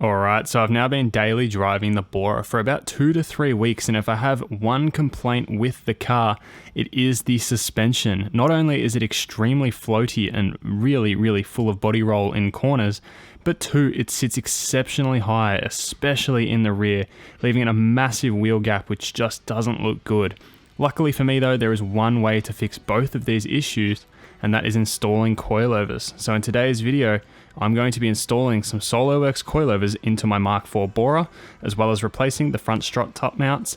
Alright, so I've now been daily driving the Bora for about 2 to 3 weeks, and if I have one complaint with the car, it is the suspension. Not only is it extremely floaty and really full of body roll in corners, but two, it sits exceptionally high, especially in the rear, leaving it a massive wheel gap which just doesn't look good. Luckily for me though, there is one way to fix both of these issues, and that is installing coilovers. So in today's video, I'm going to be installing some Solo-Werks coilovers into my MK4 Bora, as well as replacing the front strut top mounts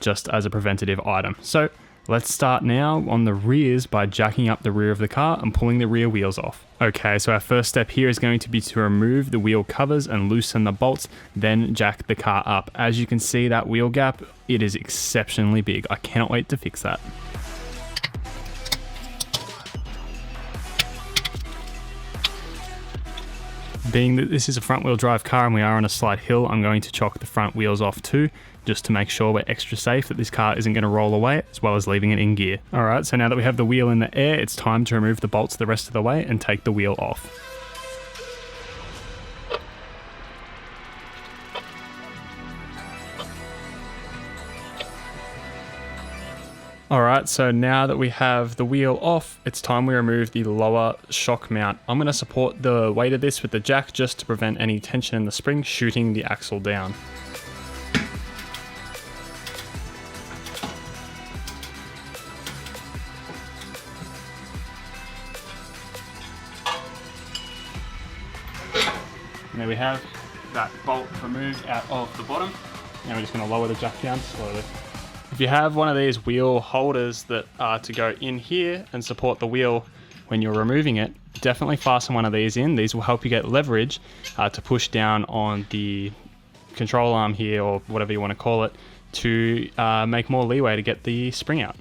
just as a preventative item. So let's start now on the rears by jacking up the rear of the car and pulling the rear wheels off. Okay, so our first step here is going to be to remove the wheel covers and loosen the bolts, then jack the car up. As you can see, that wheel gap, it is exceptionally big. I cannot wait to fix that. Being that this is a front wheel drive car and we are on a slight hill, I'm going to chock the front wheels off too, just to make sure we're extra safe that this car isn't going to roll away, as well as leaving it in gear. Alright, so now that we have the wheel in the air, it's time to remove the bolts the rest of the way and take the wheel off. Alright, so now that we have the wheel off, it's time we remove the lower shock mount. I'm going to support the weight of this with the jack just to prevent any tension in the spring shooting the axle down. And there we have that bolt removed out of the bottom. Now we're just going to lower the jack down slowly. If you have one of these wheel holders that are to go in here and support the wheel when you're removing it, definitely fasten one of these in. These will help you get leverage to push down on the control arm here, or whatever you want to call it, to make more leeway to get the spring out.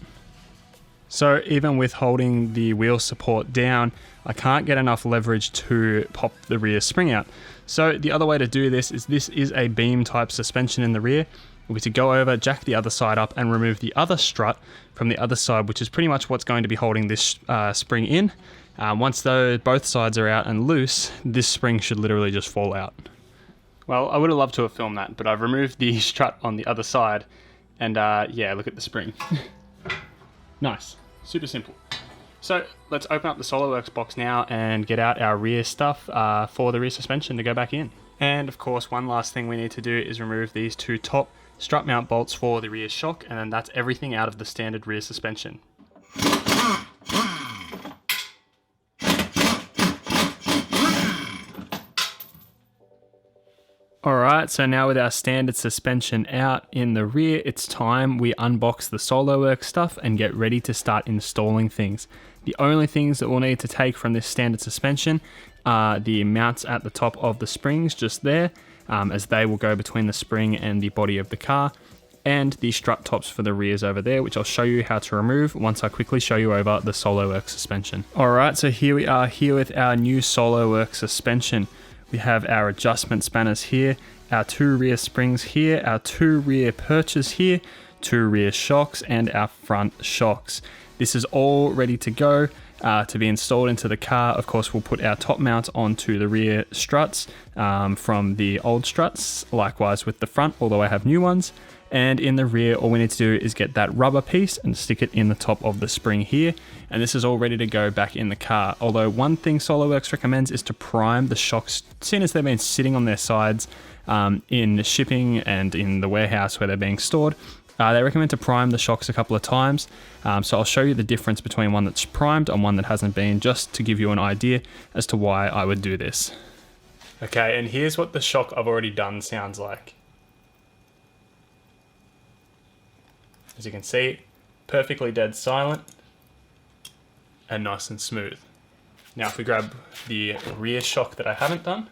So even with holding the wheel support down, I can't get enough leverage to pop the rear spring out. So the other way to do this is a beam type suspension in the rear. We're to go over, jack the other side up, and remove the other strut from the other side, which is pretty much what's going to be holding this spring in. Once both sides are out and loose, this spring should literally just fall out. Well, I would have loved to have filmed that, but I've removed the strut on the other side, and yeah, look at the spring. Nice, super simple. So let's open up the Solo-Werks box now and get out our rear stuff for the rear suspension to go back in. And of course, one last thing we need to do is remove these two top strut mount bolts for the rear shock, and then that's everything out of the standard rear suspension. Alright, so now with our standard suspension out in the rear, it's time we unbox the Solo-Werks stuff and get ready to start installing things. The only things that we'll need to take from this standard suspension are the mounts at the top of the springs just there, as they will go between the spring and the body of the car, and the strut tops for the rears over there, which I'll show you how to remove once I quickly show you over the Solo-Werks suspension. Alright, so here we are here with our new Solo-Werks suspension. We have our adjustment spanners here, our two rear springs here, our two rear perches here, two rear shocks, and our front shocks. This is all ready to go to be installed into the car. Of course, we'll put our top mount onto the rear struts from the old struts, likewise with the front, although I have new ones. And in the rear, all we need to do is get that rubber piece and stick it in the top of the spring here. And this is all ready to go back in the car. Although one thing Solo-Werks recommends is to prime the shocks, seeing as they've been sitting on their sides in shipping and in the warehouse where they're being stored. They recommend to prime the shocks a couple of times. So I'll show you the difference between one that's primed and one that hasn't been, just to give you an idea as to why I would do this. Okay, and here's what the shock I've already done sounds like. As you can see, perfectly dead silent and nice and smooth. Now if we grab the rear shock that I haven't done,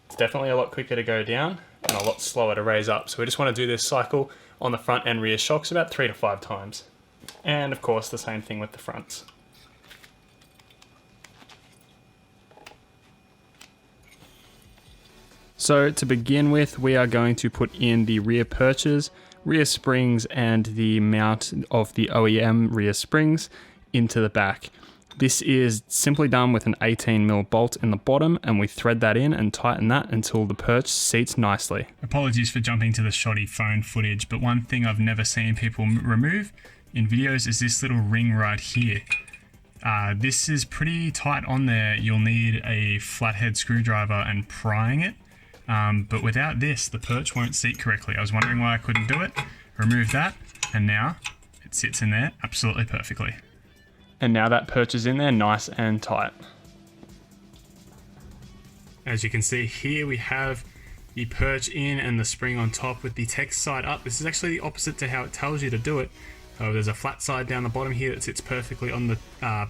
it's definitely a lot quicker to go down and a lot slower to raise up. So we just want to do this cycle on the front and rear shocks about 3 to 5 times. And of course the same thing with the fronts. So to begin with, we are going to put in the rear perches, rear springs, and the mount of the OEM rear springs into the back. This is simply done with an 18mm bolt in the bottom, and we thread that in and tighten that until the perch seats nicely. Apologies for jumping to the shoddy phone footage, but one thing I've never seen people remove in videos is this little ring right here. This is pretty tight on there. You'll need a flathead screwdriver and prying it, but without this, the perch won't seat correctly. I was wondering why I couldn't do it. Remove that, and now it sits in there absolutely perfectly. And now that perch is in there nice and tight. As you can see here, we have the perch in and the spring on top with the text side up. This is actually the opposite to how it tells you to do it. There's a flat side down the bottom here that sits perfectly on the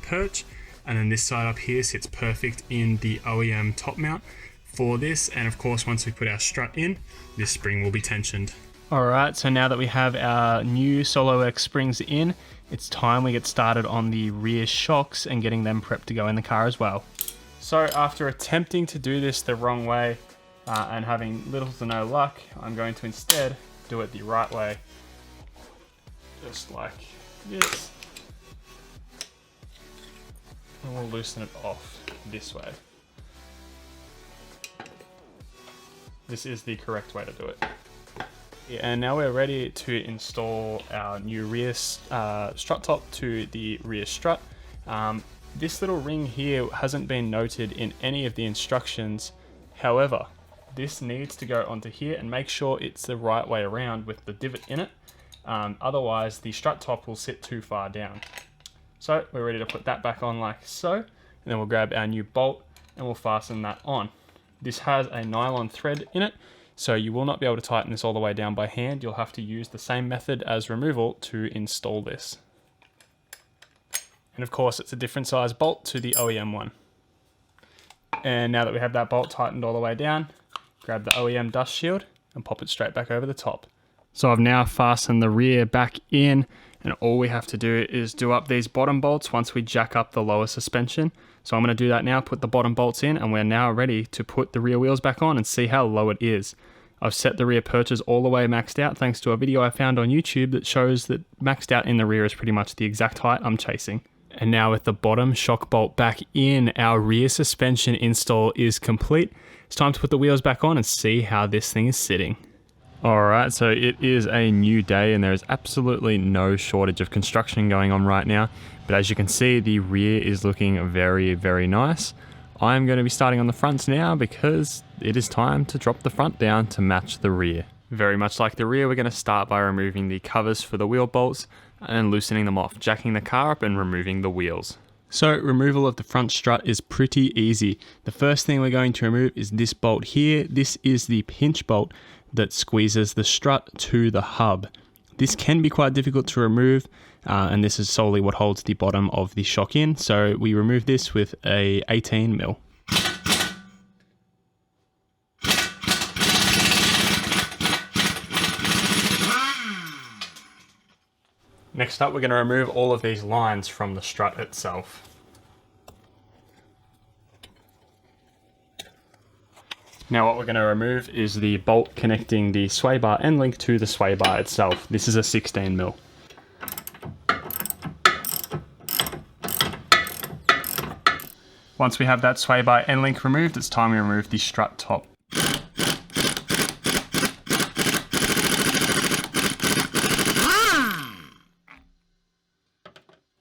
perch, and then this side up here sits perfect in the OEM top mount for this. And of course, once we put our strut in, this spring will be tensioned. Alright, so now that we have our new Solo-Werks springs in, it's time we get started on the rear shocks and getting them prepped to go in the car as well. So after attempting to do this the wrong way and having little to no luck, I'm going to instead do it the right way. Just like this. And we'll loosen it off this way. This is the correct way to do it. And now we're ready to install our new rear strut top to the rear strut. This little ring here hasn't been noted in any of the instructions. However, this needs to go onto here, and make sure it's the right way around with the divot in it. Otherwise, the strut top will sit too far down. So we're ready to put that back on like so, and then we'll grab our new bolt and we'll fasten that on. This has a nylon thread in it, so you will not be able to tighten this all the way down by hand. You'll have to use the same method as removal to install this. And of course, it's a different size bolt to the OEM one. And now that we have that bolt tightened all the way down, grab the OEM dust shield and pop it straight back over the top. So I've now fastened the rear back in, and all we have to do is do up these bottom bolts once we jack up the lower suspension. So I'm going to do that now, put the bottom bolts in, and we're now ready to put the rear wheels back on and see how low it is. I've set the rear perches all the way maxed out thanks to a video I found on YouTube that shows that maxed out in the rear is pretty much the exact height I'm chasing. And now with the bottom shock bolt back in, our rear suspension install is complete. It's time to put the wheels back on and see how this thing is sitting. Alright, so it is a new day and there is absolutely no shortage of construction going on right now. But as you can see, the rear is looking very, very nice. I'm going to be starting on the fronts now because it is time to drop the front down to match the rear. Very much like the rear, we're going to start by removing the covers for the wheel bolts and loosening them off, jacking the car up and removing the wheels. So removal of the front strut is pretty easy. The first thing we're going to remove is this bolt here. This is the pinch bolt that squeezes the strut to the hub. This can be quite difficult to remove, and this is solely what holds the bottom of the shock in. So we remove this with a 18mm. Next up, we're going to remove all of these lines from the strut itself. Now what we're going to remove is the bolt connecting the sway bar end link to the sway bar itself. This is a 16mm. Once we have that sway bar end link removed, it's time we remove the strut top.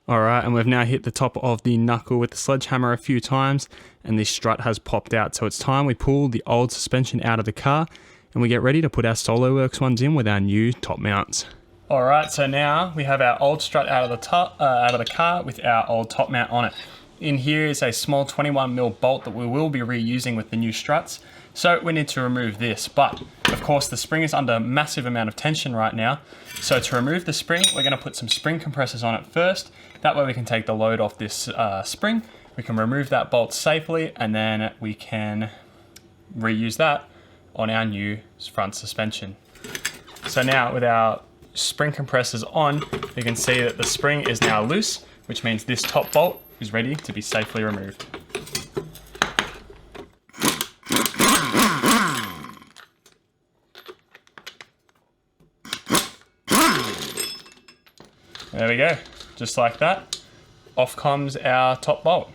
Alright, and we've now hit the top of the knuckle with the sledgehammer a few times, and the strut has popped out. So it's time we pull the old suspension out of the car, and we get ready to put our Solo-Werks ones in with our new top mounts. Alright, so now we have our old strut out of the car with our old top mount on it. In here is a small 21mm bolt that we will be reusing with the new struts. So we need to remove this, but of course the spring is under a massive amount of tension right now. So to remove the spring, we're going to put some spring compressors on it first. That way we can take the load off this spring. We can remove that bolt safely, and then we can reuse that on our new front suspension. So now with our spring compressors on, you can see that the spring is now loose, which means this top bolt is ready to be safely removed. There we go, just like that. off comes our top bolt.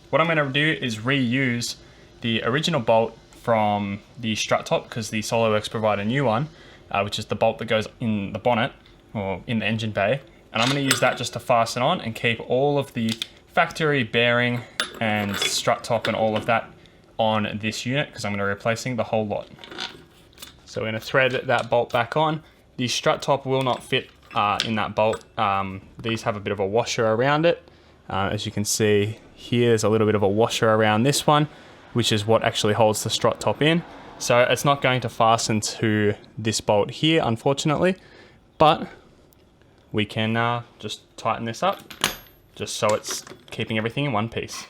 What I'm going to do is reuse the original bolt from the strut top, because the Solo-Werks provide a new one, which is the bolt that goes in the bonnet or in the engine bay. And I'm going to use that just to fasten on and keep all of the factory bearing and strut top and all of that on this unit, because I'm going to be replacing the whole lot. So we're going to thread that bolt back on. The strut top will not fit in that bolt. These have a bit of a washer around it. As you can see here, there's a little bit of a washer around this one, which is what actually holds the strut top in. So it's not going to fasten to this bolt here, unfortunately, but we can just tighten this up, just so it's keeping everything in one piece.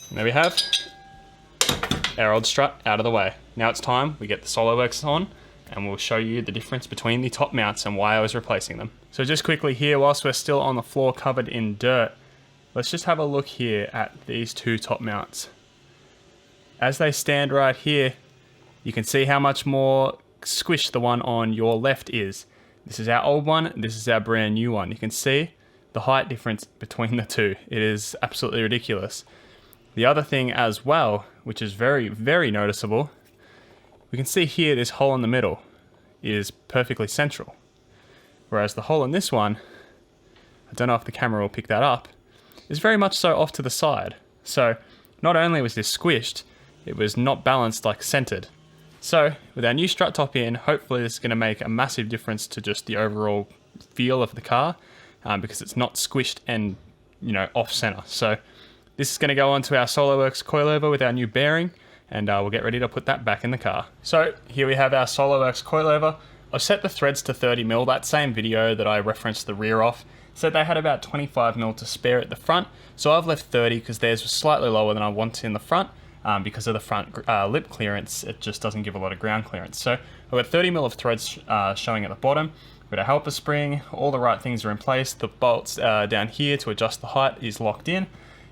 And there we have our old strut out of the way. Now it's time we get the Solo-Werks on, and we'll show you the difference between the top mounts and why I was replacing them. So just quickly here, whilst we're still on the floor covered in dirt, let's just have a look here at these two top mounts. As they stand right here, you can see how much more squished the one on your left is. This is our old one, this is our brand new one. You can see the height difference between the two. It is absolutely ridiculous. The other thing as well, which is very, very noticeable, we can see here this hole in the middle is perfectly central. Whereas the hole in this one, I don't know if the camera will pick that up, is very much so off to the side. So not only was this squished, it was not balanced, like centered. So with our new strut top in, hopefully this is going to make a massive difference to just the overall feel of the car, because it's not squished and, you know, off center. So this is going to go onto our Solo-Werks coilover with our new bearing, and we'll get ready to put that back in the car. So here we have our Solo-Werks coilover. I've set the threads to 30mm. That same video that I referenced the rear off said they had about 25mm to spare at the front, so I've left 30 because theirs was slightly lower than I wanted in the front. Because of the front lip clearance, it just doesn't give a lot of ground clearance. So I've got 30mm of threads showing at the bottom. We've got a helper spring, all the right things are in place. The bolts down here to adjust the height is locked in.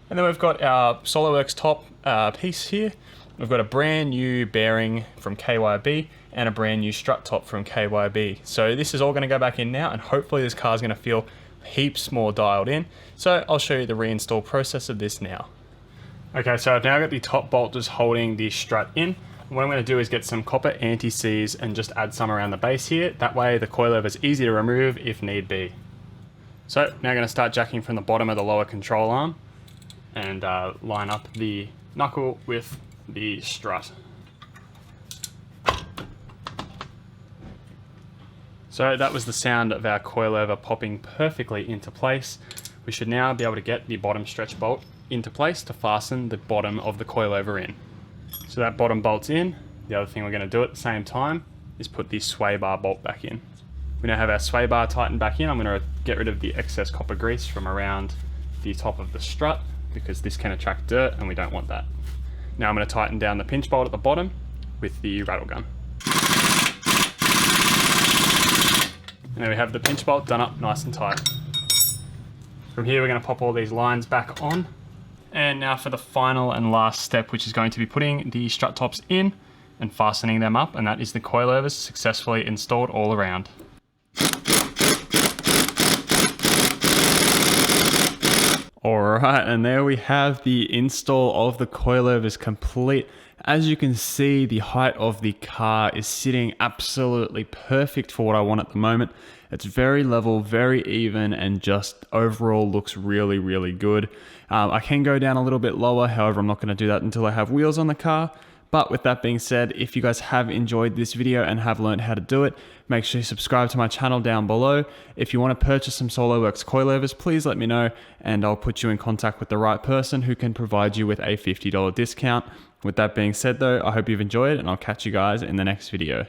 And then we've got our Solo-Werks top piece here. We've got a brand new bearing from KYB and a brand new strut top from KYB. So this is all going to go back in now, and hopefully this car is going to feel heaps more dialed in. So I'll show you the reinstall process of this now. Okay, so I've now got the top bolt just holding the strut in. What I'm going to do is get some copper anti-seize and just add some around the base here. That way the coilover is easy to remove if need be. So now I'm going to start jacking from the bottom of the lower control arm and line up the knuckle with the strut. So that was the sound of our coilover popping perfectly into place. We should now be able to get the bottom stretch bolt into place to fasten the bottom of the coilover in. So that bottom bolt's in. The other thing we're going to do at the same time is put the sway bar bolt back in. We now have our sway bar tightened back in. I'm going to get rid of the excess copper grease from around the top of the strut, because this can attract dirt and we don't want that. Now I'm going to tighten down the pinch bolt at the bottom with the rattle gun. And there we have the pinch bolt done up nice and tight. From here we're going to pop all these lines back on. And now for the final and last step, which is going to be putting the strut tops in and fastening them up, and that is the coilovers successfully installed all around. Alright, and there we have the install of the coilovers complete. As you can see, the height of the car is sitting absolutely perfect for what I want at the moment. It's very level, very even, and just overall looks really, really good. I can go down a little bit lower, however I'm not going to do that until I have wheels on the car. But with that being said, if you guys have enjoyed this video and have learned how to do it, make sure you subscribe to my channel down below. If you want to purchase some Solo-Werks coilovers, please let me know and I'll put you in contact with the right person who can provide you with a $50 discount. With that being said though, I hope you've enjoyed and I'll catch you guys in the next video.